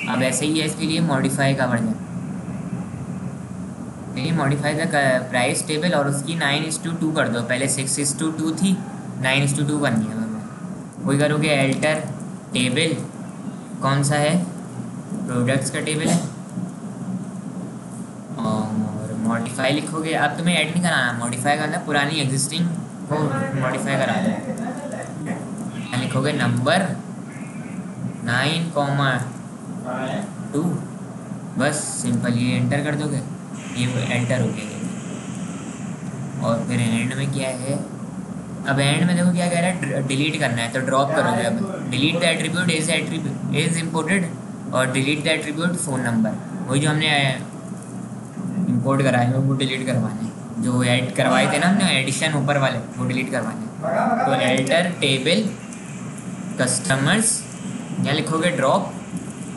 अब ऐसे ही है इसके लिए मॉडिफाई का वर्जन, देखिए मॉडिफाई द प्राइस टेबल और उसकी 9:2 कर दो, पहले 6:2 थी 9:2 करनी है हमें। वही करोगे एल्टर टेबल, कौन सा है, प्रोडक्ट्स का टेबल है, और मॉडिफाई लिखोगे। अब तुम्हें ऐड नहीं कराना, मॉडिफाई करना पुरानी एग्जिस्टिंग को मॉडिफाई करा दो। लिखोगे नंबर 9,2, बस सिंपल ये एंटर कर दोगे, ये एंटर हो गया। और फिर एंड में क्या है, अब एंड में देखो क्या कह रहा है, डिलीट करना है तो ड्रॉप करोगे। अब delete the attribute is imported और delete the attribute phone number, वही जो हमने इंपोर्ट कराए हैं वो डिलीट करवाने, जो ऐड करवाए थे ना हमने एडिशन ऊपर वाले, वो डिलीट करवाने। तो एल्टर टेबल कस्टमर्स, यहाँ लिखोगे ड्रॉप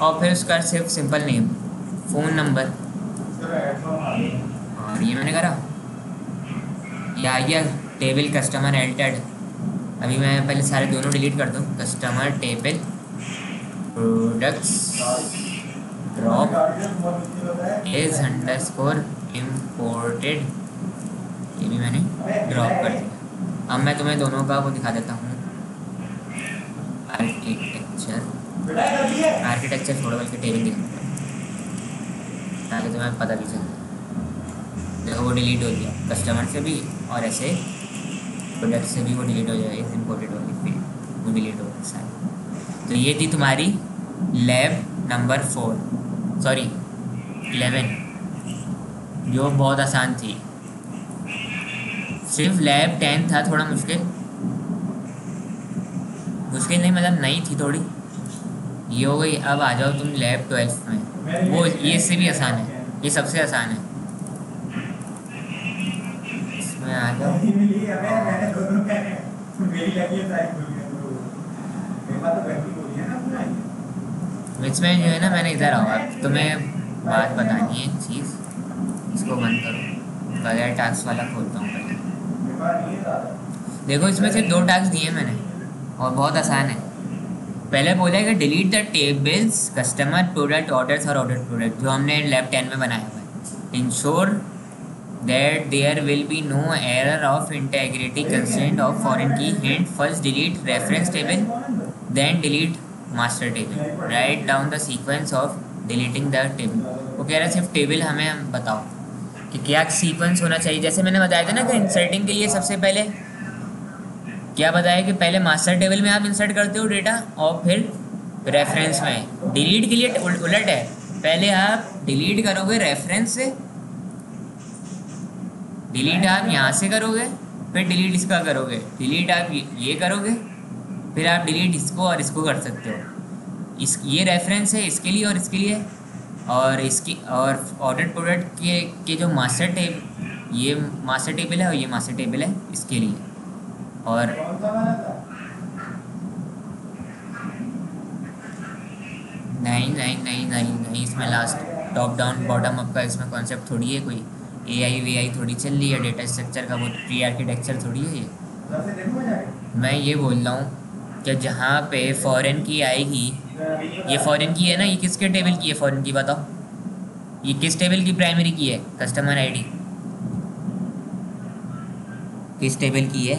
और फिर उसका सिर्फ सिंपल नेम फ़ोन नंबर, और ये मैंने करा, ये आ गया टेबल कस्टमर एल्टेड। अभी मैं पहले सारे दोनों डिलीट कर दूँ, customer table products drop is underscore imported, ये भी मैंने ड्रॉप कर दिया। अब मैं तुम्हें दोनों का वो दिखा देता हूँ, आर्किटेक्चर छोड़ो बल्कि टेबल दिखाऊंगा ताकि तुम्हें पता भी चले। देखो वो डिलीट हो गया कस्टमर से भी और ऐसे प्रोडक्ट से भी, वो डिलीट हो जाएगा, इस इम्पोर्टेड वाली फील्ड वो डिलीट हो गई सारी। तो ये थी तुम्हारी लैब नंबर 11, जो बहुत आसान थी। सिर्फ लैब 10 था थोड़ा मुश्किल नहीं, मतलब नहीं थी थोड़ी, ये हो गई। अब आ जाओ तुम लैब 12 में, वो ये इससे भी आसान है, ये सबसे आसान है। इसमें आ जाओ, इसमें जो है ना, मैंने इधर आओ, अब तुम्हें बात बतानी है एक चीज़, इसको बंद करो, बगैर टास्क वाला खोलता हूँ पहले। देखो इसमें सिर्फ 2 टास्क दिए मैंने और बहुत आसान है। पहले बोला है कि delete the tables customer product orders और ऑर्डर प्रोडक्ट, जो हमने लैब 10 में बनाया हुआ है। Ensure that there will be no error of integrity constraint of foreign key hint, first delete reference table then delete master table, write down the sequence of deleting the table. वो कह रहा है सिर्फ table हमें बताओ कि क्या sequence होना चाहिए। जैसे मैंने बताया था ना कि इंसर्टिंग के लिए सबसे पहले क्या बताया कि पहले मास्टर टेबल में आप इंसर्ट करते हो डेटा और फिर रेफरेंस में। डिलीट के लिए उलट है, पहले आप डिलीट करोगे रेफरेंस से, डिलीट आप यहाँ से करोगे, फिर डिलीट इसका करोगे, डिलीट आप ये करोगे, फिर आप डिलीट इसको और इसको कर सकते हो। ये रेफरेंस है इसके लिए और इसके लिए, और इसकी और ऑर्डर प्रोडक्ट के जो मास्टर टेबल, ये मास्टर टेबल है और ये मास्टर टेबल है इसके लिए। और नहीं, इसमें last top down bottom up का इसमें कॉन्सेप्ट थोड़ी है, कोई AI थोड़ी चल रही है, डेटा स्ट्रक्चर का वो ट्री आर्किटेक्चर थोड़ी है ये। मैं ये बोल रहा हूँ कि जहाँ पे फॉरेन की आएगी, ये फॉरेन की है ना, ये किसके टेबल की है फॉरेन की बताओ, ये किस टेबल की प्राइमरी की है, कस्टमर आईडी किस टेबल की है।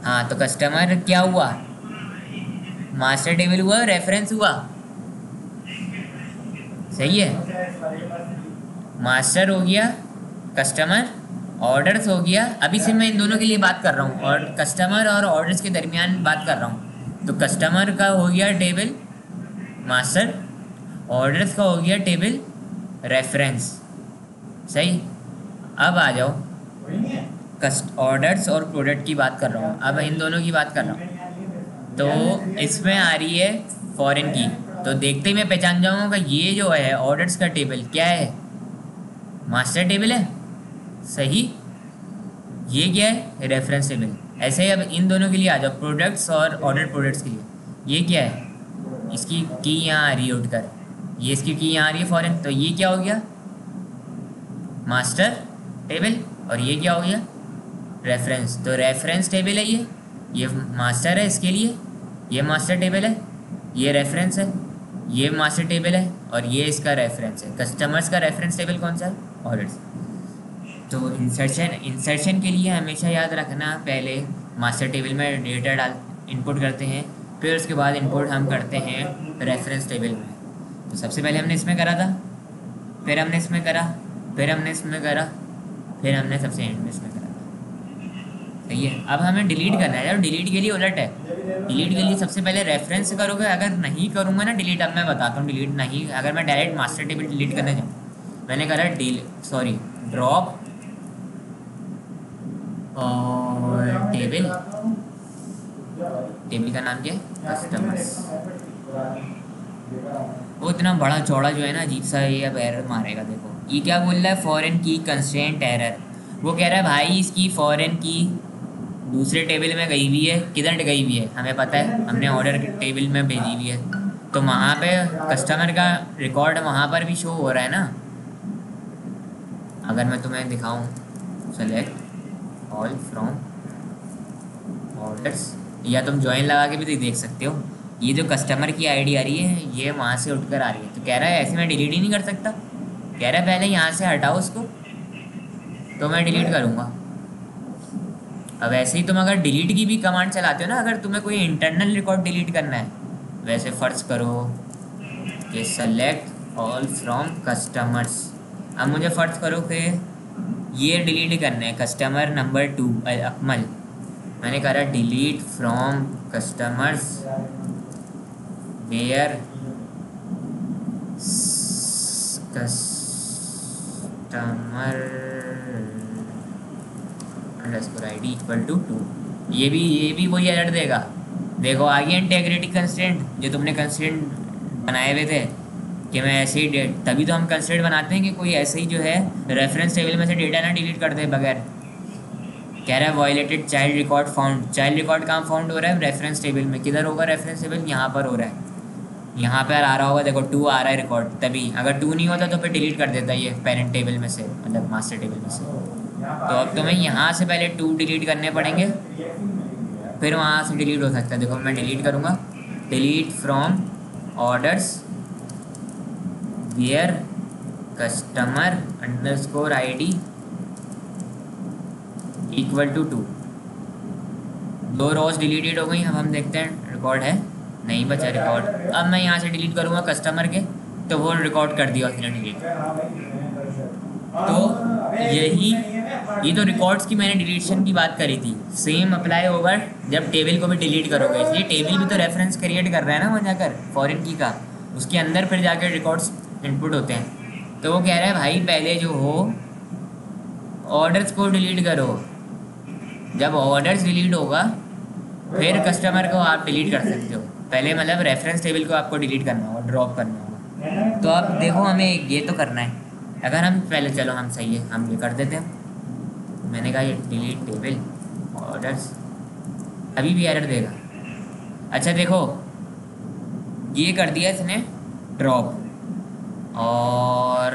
हाँ तो कस्टमर क्या हुआ, मास्टर टेबल हुआ, रेफरेंस हुआ, सही है। मास्टर हो गया, कस्टमर, ऑर्डर्स हो गया। अभी से मैं इन दोनों के लिए बात कर रहा हूँ और कस्टमर और ऑर्डर्स के दरमियान बात कर रहा हूँ। तो कस्टमर का हो गया टेबल मास्टर, ऑर्डर्स का हो गया टेबल रेफरेंस, सही। अब आ जाओ ऑर्डर्स और प्रोडक्ट की बात कर रहा हूँ, अब इन दोनों की बात कर रहा हूँ। तो इसमें आ रही है फॉरेन की, तो देखते ही मैं पहचान जाऊँगा ये जो है ऑर्डर्स का टेबल क्या है, मास्टर टेबल है, सही। ये क्या है, रेफरेंस टेबल। ऐसे ही अब इन दोनों के लिए आ जाओ, प्रोडक्ट्स और ऑर्डर प्रोडक्ट्स के लिए, ये क्या है, इसकी की यहाँ आ रही है उठकर, ये इसकी की यहाँ आ रही है फॉरेन, तो ये क्या हो गया, मास्टर टेबल, और ये क्या हो गया, रेफरेंस। तो रेफरेंस टेबल है ये मास्टर है इसके लिए, ये मास्टर टेबल है, ये रेफरेंस है, ये मास्टर टेबल है और ये इसका रेफरेंस है। कस्टमर्स का रेफरेंस टेबल कौन सा है? ऑर्डर्स। तो इंसर्शन के लिए हमेशा याद रखना, पहले मास्टर टेबल में डेटा डाल इनपुट करते हैं, फिर उसके बाद इनपुट हम करते हैं रेफरेंस टेबल में। तो सबसे पहले हमने इसमें करा था, फिर हमने इसमें करा, फिर हमने इसमें करा, फिर हमने सबसे एंड में इसमें करा था। सही है। अब हमें डिलीट करना है। यार डिलीट के लिए उलट है। डिलीट के लिए सबसे पहले रेफरेंस करोगे। अगर नहीं करूँगा ना डिलीट, अब मैं बताता हूँ डिलीट नहीं, अगर मैं डायरेक्ट मास्टर टेबल डिलीट करने जाऊँ, मैंने करा ड्रॉप और टेबल का नाम क्या है? कस्टमर्स। वो इतना बड़ा चौड़ा जो है ना, अजीब सा ये अब एरर मारेगा। देखो ये क्या बोल रहा है, फॉरेन की कंस्ट्रेंट एरर। वो कह रहा है भाई इसकी फॉरेन की दूसरे टेबल में गई हुई है। किधर गई हुई है हमें पता है, हमने ऑर्डर टेबल में भेजी हुई है, तो वहाँ पे कस्टमर का रिकॉर्ड वहाँ पर भी शो हो रहा है ना। अगर मैं तुम्हें दिखाऊँ, सेलेक्ट ऑल फ्रॉम ऑर्डर्स, या तुम ज्वाइन लगा के भी देख सकते हो। ये जो कस्टमर की आईडी आ रही है ये वहाँ से उठकर आ रही है। तो कह रहा है ऐसे मैं डिलीट ही नहीं कर सकता। कह रहा है पहले यहाँ से हटाओ उसको, तो मैं डिलीट करूँगा। अब ऐसे ही तुम अगर डिलीट की भी कमांड चलाते हो ना, अगर तुम्हें कोई इंटरनल रिकॉर्ड डिलीट करना है, वैसे फर्ज करो कि सेलेक्ट ऑल फ्रॉम कस्टमर्स। अब मुझे फर्ज करो कि ये डिलीट करना है, कस्टमर नंबर 2 अकमल। मैंने कहा delete from customers where customer underscore ID equal to 2। ये भी वही एरर देगा। देखो आ गया इंटेग्रिटी कंस्ट्रेंट, जो तुमने कंस्ट्रेंट बनाए हुए थे कि मैं ऐसे ही तभी तो हम कंस्ट्रेंट बनाते हैं कि कोई ऐसे ही जो है रेफरेंस टेबल में से डेटा ना डिलीट कर दे बगैर। कह रहा है violated child record found. Child record कहाँ फाउंड हो रहा है? रेफरेंस टेबल में। किधर होगा रेफरेंस टेबल? यहाँ पर हो रहा है। यहाँ पर आ रहा होगा, देखो 2 आ रहा है रिकॉर्ड। तभी अगर 2 नहीं होता तो फिर डिलीट कर देता ये पेरेंट टेबल में से, मतलब मास्टर टेबल में से। तो अब तुम्हें यहाँ से पहले 2 डिलीट करने पड़ेंगे, फिर वहाँ से डिलीट हो सकता है। देखो मैं डिलीट करूँगा, delete from orders where customer underscore ID equal to 2। 2 rows deleted हो गई। अब हम देखते हैं रिकॉर्ड है, नहीं बचा रिकॉर्ड। अब मैं यहाँ से डिलीट करूँगा कस्टमर के, तो वो रिकॉर्ड कर दिया उसने डिलीट। तो ये तो रिकॉर्ड्स की मैंने डिलीशन की बात करी थी, सेम अप्लाई होगा जब टेबल को भी डिलीट करोगे। इसलिए टेबल भी तो रेफरेंस क्रिएट कर रहा है ना वहाँ जाकर, फॉरेन की का, उसके अंदर फिर जाकर रिकॉर्ड्स इनपुट होते हैं। तो वो कह रहा है भाई पहले जो हो ऑर्डर्स को डिलीट करो। जब ऑर्डर्स डिलीट होगा फिर कस्टमर को आप डिलीट कर सकते हो। पहले मतलब रेफरेंस टेबल को आपको डिलीट करना होगा, ड्रॉप करना होगा। तो अब देखो हमें ये तो करना है। अगर हम पहले, चलो हम सही है, हम ये कर देते हैं। मैंने कहा ये डिलीट टेबल ऑर्डर्स, अभी भी एरर देगा। अच्छा देखो ये कर दिया इसने ड्रॉप, और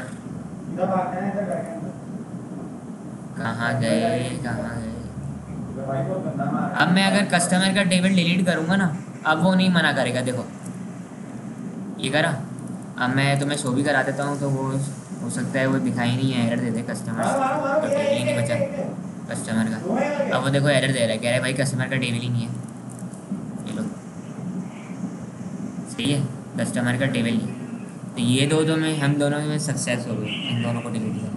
कहाँ गए। अब मैं अगर कस्टमर का टेबल डिलीट करूँगा ना, अब वो नहीं मना करेगा। देखो ये करा। अब मैं तुम्हें शो भी करा देता हूँ, तो वो हो सकता है वो दिखाई नहीं है, एरर दे दे कस्टमर, तो टेबल ही नहीं बचा कस्टमर का। अब वो देखो एरर दे रहा है, कह रहा है भाई कस्टमर का टेबल ही नहीं है। ये लो सही है, कस्टमर का टेबल नहीं। तो ये दो में हम दोनों में सक्सेस हो गई, इन दोनों को डिलीट करने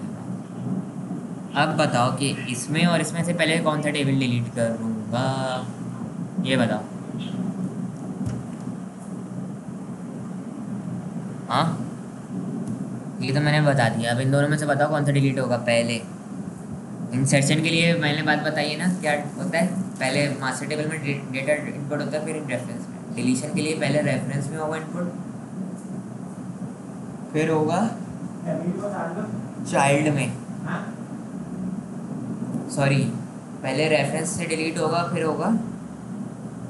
का। अब बताओ कि इसमें और इसमें से पहले कौन सा टेबल डिलीट करूँगा, ये बताओ। हाँ ये तो मैंने बता दिया। अब इन दोनों में से बताओ कौन सा डिलीट होगा पहले। इंसर्शन के लिए मैंने बात बताई है ना, क्या होता है, पहले मास्टर टेबल में डेटा इनपुट होता है, फिर रेफरेंस में। डिलीशन के लिए पहले रेफरेंस में होगा इनपुट, फिर होगा चाइल्ड में, सॉरी पहले रेफरेंस से डिलीट होगा, फिर होगा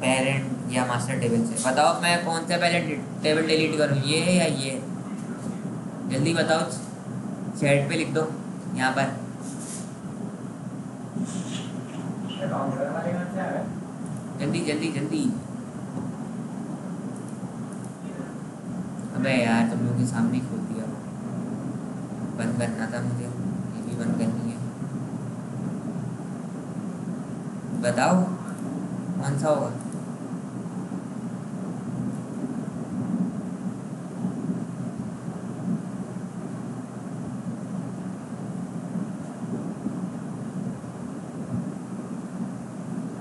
पेरेंट या मास्टर टेबल से। बताओ मैं कौन सा पहले टेबल डिलीट करूँ, ये या ये? जल्दी बताओ, चैट पे लिख दो यहाँ पर। जल्दी जल्दी जल्दी। सामने ही खोल दिया। बंद करना था मुझे, ये भी बंद करनी है। बताओ कौन सा होगा?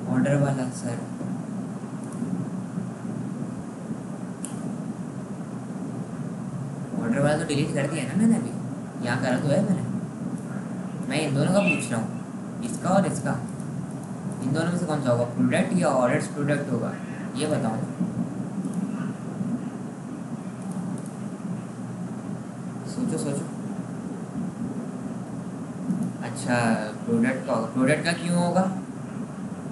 ऑर्डर वाला सर। ऑर्डर वाला तो डिलीट कर दिया ना मैंने अभी, यहाँ करा तो है मैंने। मैं इन दोनों का पूछ रहा हूँ, इसका और इसका। इन दोनों में से कौन सा होगा, प्रोडक्ट या ऑर्डर्स प्रोडक्ट होगा, ये बताओ ना। सोचो सोचो। अच्छा प्रोडक्ट का होगा। प्रोडक्ट का क्यों होगा?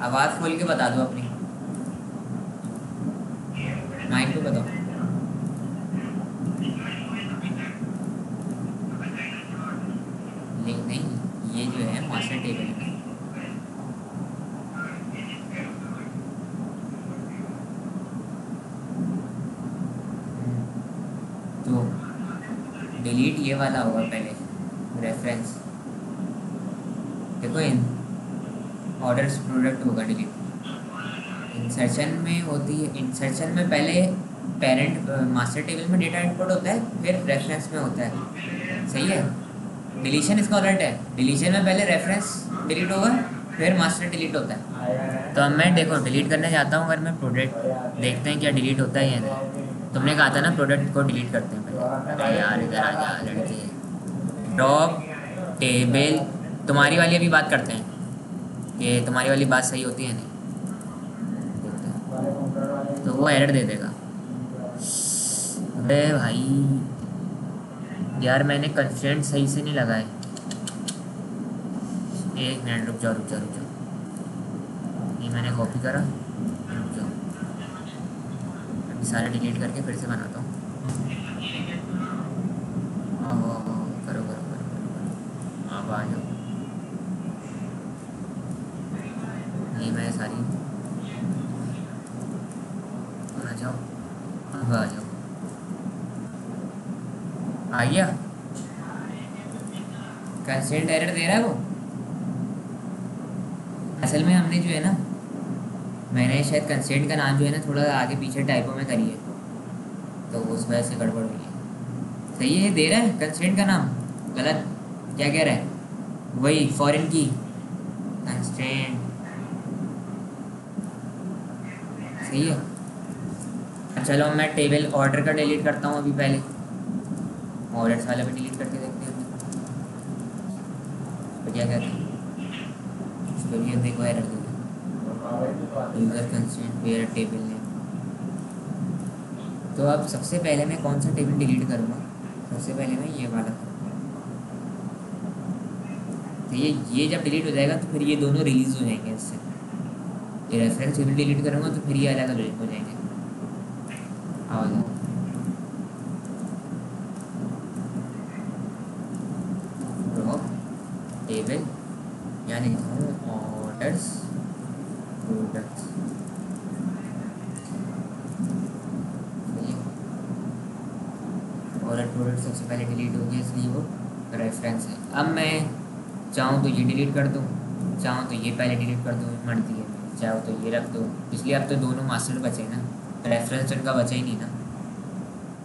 आवाज़ खोल के बता दो अपनी, माइंड को बताओ। नहीं, ये जो है मास्टर टेबल है। तो डिलीट ये वाला होगा पहले, रेफरेंस। देखो इन ऑर्डर्स प्रोडक्ट होगा डिलीट। इंसर्शन में होती है, इंसर्शन में पहले पेरेंट मास्टर टेबल में डेटा इनपुट होता है, फिर रेफरेंस में होता है। सही है। डिलीशन इसका उलट है, डिलीशन में पहले रेफरेंस डिलीट होगा, फिर मास्टर डिलीट होता है। तो अब मैं देखो डिलीट करने जाता हूँ, अगर मैं प्रोडक्ट देखते हैं क्या डिलीट होता है या नहीं। तुमने कहा था ना प्रोडक्ट को डिलीट करते हैं पहले। अरे यार इधर आ जा लड़के। ड्रॉप टेबल, तुम्हारी वाली अभी बात करते हैं कि तुम्हारी वाली बात सही होती है नहीं, तो वो एरर दे देगा। अरे भाई यार मैंने कंस्ट्रेंट सही से नहीं लगाए। एक मिनट रुक जाओ रुक जाओ रुक जाओ, ये मैंने कॉपी करा, रुक जाओ अभी सारे डिलीट करके फिर से बनाता हूँ। करो करो करो करो, अब आ जाओ। ये मैं सारी आ जाओ, अब आ जाओ। आ गया। कंस्ट्रेंट एरर दे रहा है वो। असल में हमने जो है ना, मैंने शायद कंस्ट्रेंट का नाम जो है ना थोड़ा आगे पीछे टाइपों में करी है, तो उस वजह से गड़बड़ हुई है। सही है, दे रहा है कंस्ट्रेंट का नाम, गलत क्या कह रहा है? वही फॉरेन की कंस्ट्रेंट। सही है। चलो मैं टेबल ऑर्डर का डिलीट करता हूँ अभी, पहले ऑर्डर्स वाला भी डिलीट करके देखते हैं। तो क्या कहते हैं इस पर भी, देखो एरर दे user constraint where table name. तो अब सबसे पहले मैं कौन सा टेबल डिलीट करूँगा? सबसे पहले मैं ये वाला करूँगा। तो ये जब डिलीट हो जाएगा तो फिर ये दोनों रिलीज़ हो जाएंगे इससे। ये रेफरेंस टेबल डिलीट करूँगा तो फिर ये अलग अलग हो जाएंगे। आओ जाओ, टेबल यानी ऑर्डर्स प्रोडक्ट्स। ऑर्डर प्रोडक्ट सबसे पहले डिलीट हो गया, इसलिए वो रेफरेंस है। अब मैं चाहूँ तो ये डिलीट कर दूँ, चाहूँ तो ये पहले डिलीट कर दूँ, मर्जी है। चाहो तो ये रख दो, इसलिए अब तो दोनों मास्टर बचे ना, रेफरेंस उनका बचा ही नहीं ना।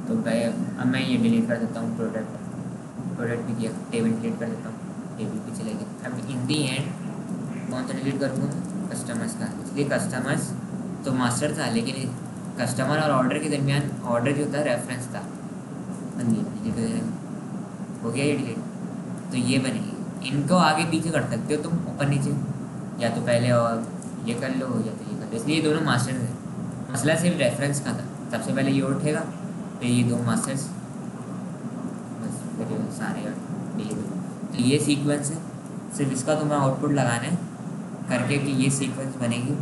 तो अब मैं ये डिलीट कर देता हूँ, प्रोडक्ट भी किया, टेबल डिलीट कर देता हूँ, टेबल भी चले गए। अब इन दी एंड कौन सा डिलीट करूँगा? कस्टमर्स का। इसलिए कस्टमर्स तो मास्टर था, लेकिन कस्टमर और ऑर्डर के दरमियान ऑर्डर जो था रेफरेंस था। हो गया ये डिलीट। तो ये बनेगी, इनको आगे पीछे कर सकते हो तुम, ऊपर नीचे, या तो पहले और ये कर लो या तो ये कर लो। इसलिए ये दोनों मास्टर थे, मसला सिर्फ रेफरेंस का था। सबसे पहले ये उठेगा, फिर ये दो मास्टर्स, बस फिर सारे डिलीट। तो ये सीक्वेंस है, सिर्फ इसका तुम्हें आउटपुट लगाना है करके कि ये सीक्वेंस बनेगी।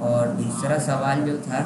और दूसरा सवाल जो था